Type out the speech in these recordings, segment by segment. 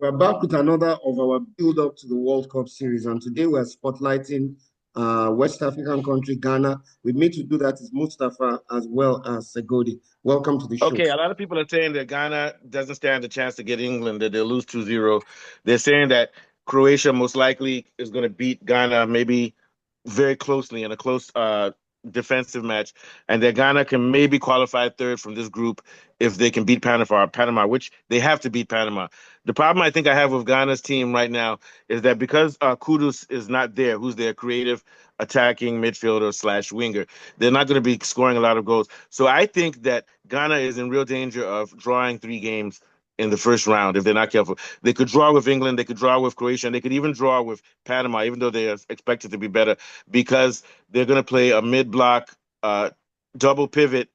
We're back with another of our build-up to the World Cup series, and today we're spotlighting West African country Ghana. With me to do that is Mustafa as well as Segodi. Welcome to the show. Okay, a lot of people are saying that Ghana doesn't stand a chance to get England, that they'll lose 2-0. They're saying that Croatia most likely is going to beat Ghana maybe very closely in a close defensive match, and that Ghana can maybe qualify third from this group if they can beat Panama, which they have to beat Panama. The problem I think I have with Ghana's team right now is that because Kudus is not there, who's their creative attacking midfielder slash winger, they're not going to be scoring a lot of goals. So I think that Ghana is in real danger of drawing 3 games in the first round if they're not careful. They could draw with England, they could draw with Croatia, and they could even draw with Panama, even though they are expected to be better, because they're going to play a mid-block double pivot,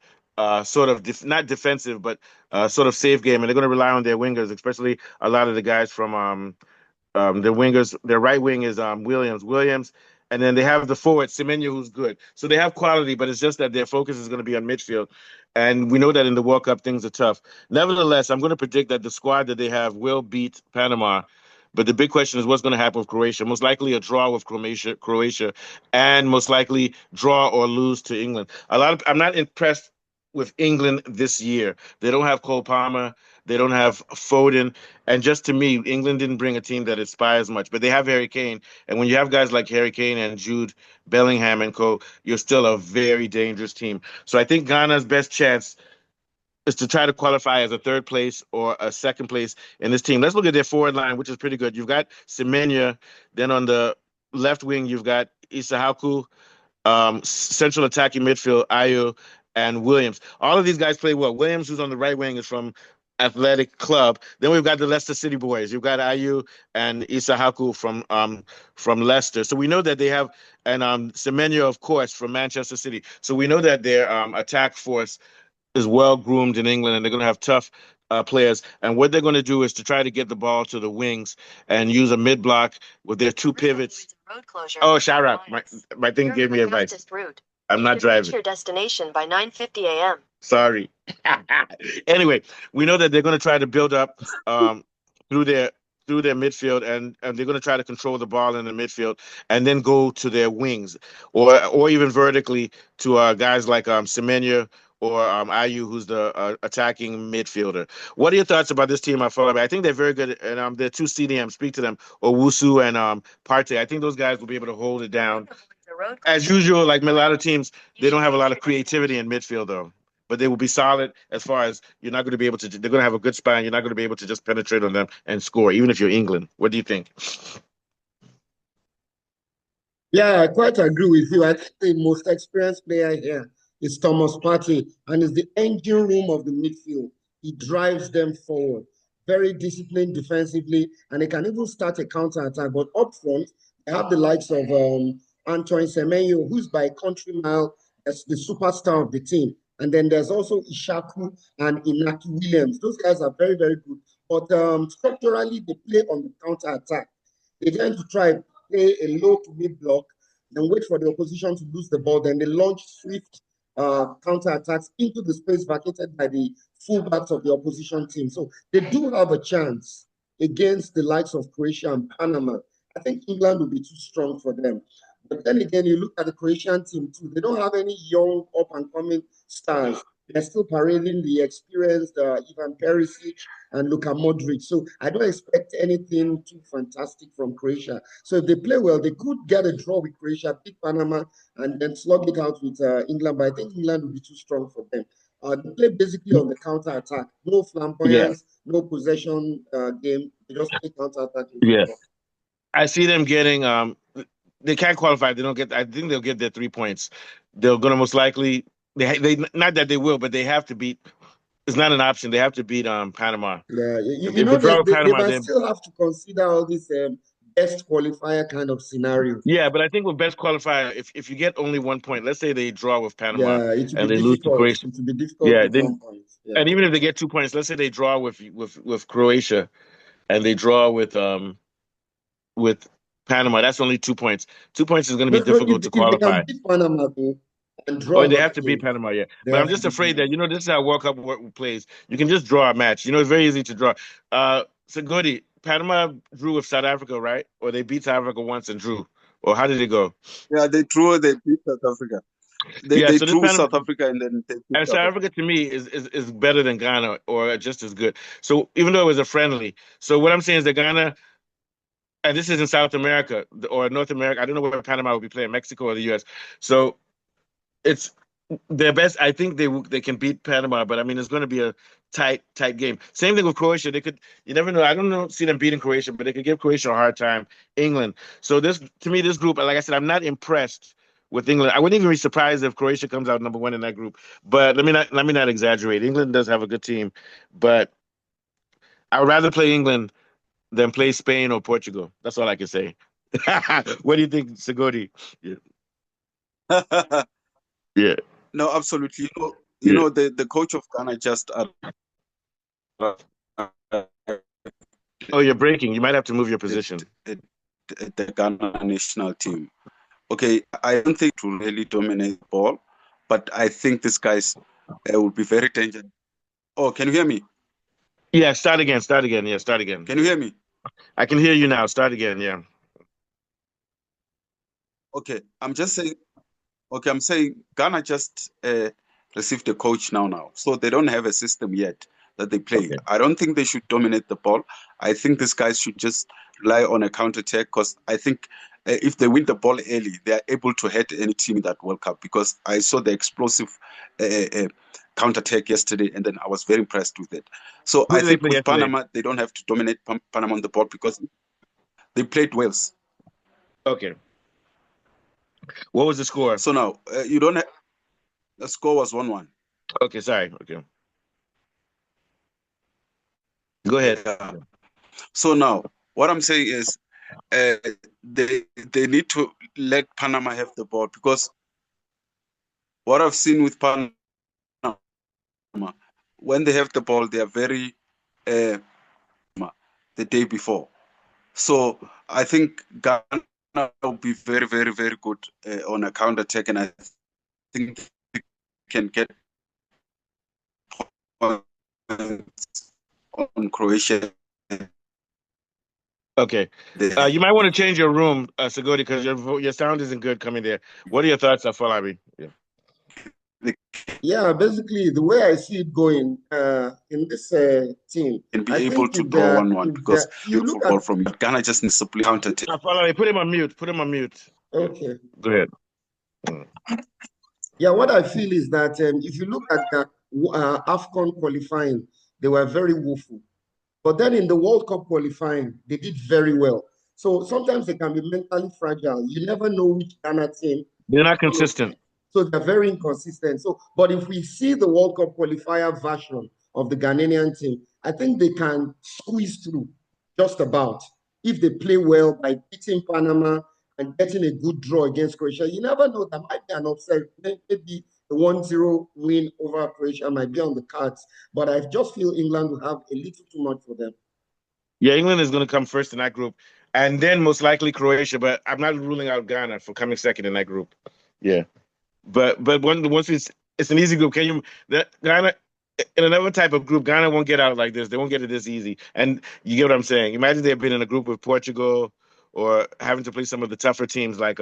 sort of not defensive, but sort of safe game, and they're going to rely on their wingers, especially a lot of the guys from their wingers. Their right wing is Williams, and then they have the forward Semenyo, who's good. So they have quality, but it's just that their focus is going to be on midfield, and we know that in the World Cup things are tough. Nevertheless, I'm going to predict that the squad that they have will beat Panama. But the big question is what's going to happen with Croatia. Most likely a draw with Croatia, and most likely draw or lose to England. I'm not impressed with England this year. They don't have Cole Palmer. They don't have Foden. And just to me, England didn't bring a team that inspires much. But they have Harry Kane. And when you have guys like Harry Kane and Jude Bellingham and co, you're still a very dangerous team. So I think Ghana's best chance is to try to qualify as a third place or a second place in this team. Let's look at their forward line, which is pretty good. You've got Semenya. Then on the left wing, you've got Isahaku, central attacking midfield, Ayu, and Williams. All of these guys play well. Williams, who's on the right wing, is from Athletic Club. Then we've got the Leicester City boys. You've got Ayu and Isahaku from Leicester. So we know that they have, and Semenya, of course, from Manchester City. So we know that their attack force is well groomed in England, and they're going to have tough players. And what they're going to do is to try to get the ball to the wings and use a mid block with their 2 pivots. Oh, shout out! My thing gave me advice. I'm not driving. Reach your destination by 9:50 a.m. Sorry. Anyway, we know that they're going to try to build up through their midfield, and they're going to try to control the ball in the midfield and then go to their wings or even vertically to guys like Semenya or Ayu, who's the attacking midfielder. What are your thoughts about this team? I think they're very good, and they're 2 CDM. Speak to them, Owusu and Partey. I think those guys will be able to hold it down. As usual, like a lot of teams, they don't have a lot of creativity in midfield, though. But they will be solid as far as you're not going to be able to. They're going to have a good spine. You're not going to be able to just penetrate on them and score, even if you're England. What do you think? Yeah, I quite agree with you. I think the most experienced player here is Thomas Partey, and is the engine room of the midfield. He drives them forward. Very disciplined defensively, and they can even start a counter attack. But up front, they have the likes of Antoine Semenyo, who's by country mile as the superstar of the team. And then there's also Ishaku and Inaki Williams. Those guys are very, very good. But structurally, they play on the counter attack. They tend to try play a low to mid block, then wait for the opposition to lose the ball. Then they launch swift counter attacks into the space vacated by the fullbacks of the opposition team. So they do have a chance against the likes of Croatia and Panama. I think England will be too strong for them. But then again, you look at the Croatian team too. They don't have any young up-and-coming stars. They're still parading the experienced Ivan Perisic and Luka Modric. So I don't expect anything too fantastic from Croatia. So if they play well, they could get a draw with Croatia, beat Panama, and then slug it out with England. But I think England will be too strong for them. They play basically on the counter attack. No flamboyance, no possession game. They just play counter attack. Yeah. I see them getting they can't qualify. They don't get. I think they'll get their 3 points. They're going to most likely. They not that they will, but they have to beat. It's not an option. They have to beat Panama. Yeah, you know they might still have to consider all this best qualifier kind of scenario. Yeah, but I think with best qualifier, if you get only 1 point, let's say they draw with Panama and they lose to Croatia. It will be difficult. Yeah, and even if they get 2 points, let's say they draw with Croatia, and they draw with Panama, that's only 2 points. 2 points is going to be difficult to qualify. They can beat Panama, though, and draw. They have to beat Panama, yeah. But I'm just afraid that, this is how World Cup plays. You can just draw a match. It's very easy to draw. Segodi, Panama drew with South Africa, right? Or they beat South Africa once and drew, or how did it go? Yeah, they beat South Africa. They So this drew Panama South Africa and then they beat and South South Africa. Africa to me is better than Ghana or just as good. So even though it was a friendly, so what I'm saying is that Ghana, and this is in South America or North America. I don't know where Panama will be playing, Mexico or the U.S. So it's their best. I think they can beat Panama, but I mean it's going to be a tight game. Same thing with Croatia. They could. You never know. I don't know. See them beating Croatia, but they could give Croatia a hard time. England. So this to me, this group, like I said, I'm not impressed with England. I wouldn't even be surprised if Croatia comes out number one in that group. But let me not exaggerate. England does have a good team, but I would rather play England than play Spain or Portugal. That's all I can say. What do you think, Segodi? Yeah. No, absolutely. You know, the coach of Ghana just Oh, you're breaking. You might have to move your position. The Ghana national team. Okay, I don't think it will really dominate the ball, but I think these guys will be very dangerous. Oh, can you hear me? Yeah, start again. Yeah, start again. Can you hear me? I can hear you now. Start again. Yeah. Okay, I'm saying Ghana just received a coach now. So they don't have a system yet that they play. Okay. I don't think they should dominate the ball. I think these guys should just rely on a counter-attack because I think if they win the ball early, they are able to hit any team in that World Cup because I saw the explosive counter-attack yesterday and then I was very impressed with it. So I think with Panama, they don't have to dominate Panama on the ball because they played Wales. Okay. What was the score? So now, you don't have... The score was 1-1. Okay, sorry. Okay. Go ahead. Yeah. So now, what I'm saying is they need to let Panama have the ball because what I've seen with Panama, when they have the ball, they are very the day before. So I think Ghana will be very, very, very good on a counter-attack, and I think they can get points on Croatia. Okay. You might want to change your room, Segodi, because your sound isn't good coming there. What are your thoughts, Afolabi? Yeah, basically the way I see it going in this team, can be able to draw 1-1 because beautiful ball from Ghana just needs to play counter. Put him on mute. Put him on mute. Okay. Go ahead. Yeah, what I feel is that if you look at the AFCON qualifying, they were very woeful. But then in the World Cup qualifying, they did very well. So sometimes they can be mentally fragile. You never know which Ghana team. They're not consistent. So they're very inconsistent. So, but if we see the World Cup qualifier version of the Ghanaian team, I think they can squeeze through just about if they play well by beating Panama and getting a good draw against Croatia. You never know, that might be an upset. Maybe the 1-0 win over Croatia might be on the cards, but I just feel England will have a little too much for them. Yeah, England is going to come first in that group, and then most likely Croatia, but I'm not ruling out Ghana for coming second in that group. Yeah. But once it's an easy group. Ghana in another type of group, Ghana won't get out like this. They won't get it this easy. And you get what I'm saying. Imagine they've been in a group with Portugal or having to play some of the tougher teams like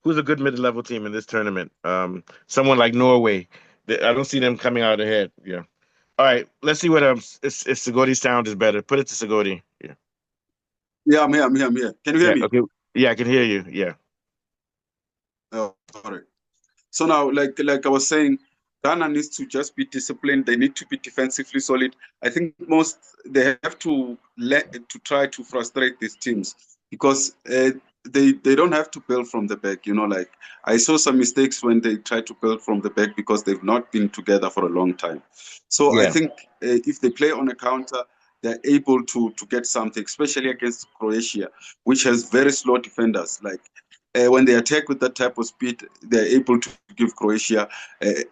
who's a good mid-level team in this tournament? Someone like Norway. I don't see them coming out ahead. Yeah. All right. Let's see what if Segodi's sound is better. Put it to Segodi. Yeah. Yeah, I'm here. Can you hear me? Okay. Yeah, I can hear you. Yeah. Oh, sorry. So now, like I was saying, Ghana needs to just be disciplined. They need to be defensively solid. I think they have to try to frustrate these teams because they don't have to build from the back. You know, like I saw some mistakes when they try to build from the back because they've not been together for a long time. So yeah. I think if they play on a counter, they're able to get something, especially against Croatia, which has very slow defenders. Like when they attack with that type of speed, they're able to give Croatia a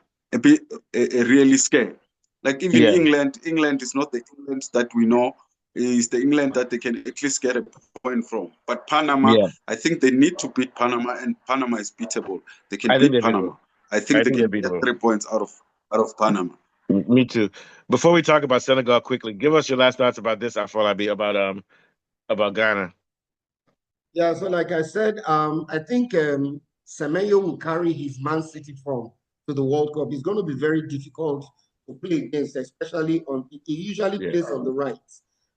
really scare. Like even England is not the England that we know. It's the England that they can at least get a point from. But Panama, I think they need to beat Panama, and Panama is beatable. They can beat Panama. I think they can get 3 points out of Panama. Me too. Before we talk about Senegal quickly, give us your last thoughts about this, Afolabi, about Ghana. Yeah, so like I said, I think Semenyo will carry his Man City form to the World Cup. It's going to be very difficult to play against, especially on. He usually Yeah. plays on the right.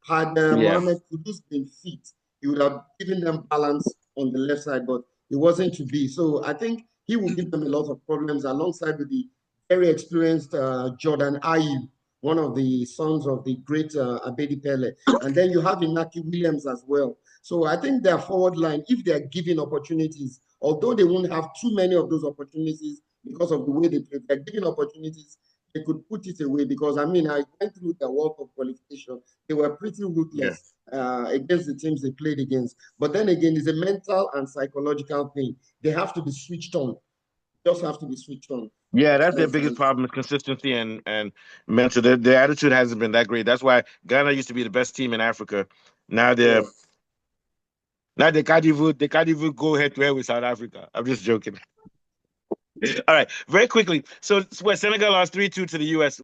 Had Yeah. Mohamed Kudus been fit, he would have given them balance on the left side, but it wasn't to be. So I think he will give them a lot of problems alongside with the very experienced Jordan Ayew, one of the sons of the great Abedi Pele. And then you have Inaki Williams as well. So I think their forward line, if they're given opportunities, although they won't have too many of those opportunities because of the way they play, they're given opportunities, they could put it away. Because I mean, I went through the World Cup qualification; they were pretty ruthless against the teams they played against. But then again, it's a mental and psychological thing. They have to be switched on. Just have to be switched on. Yeah, that's their biggest problem is consistency and mental. Their attitude hasn't been that great. That's why Ghana used to be the best team in Africa. Now they're now they can't even go head to head with South Africa. I'm just joking. All right, very quickly. So Senegal lost 3-2 to the US.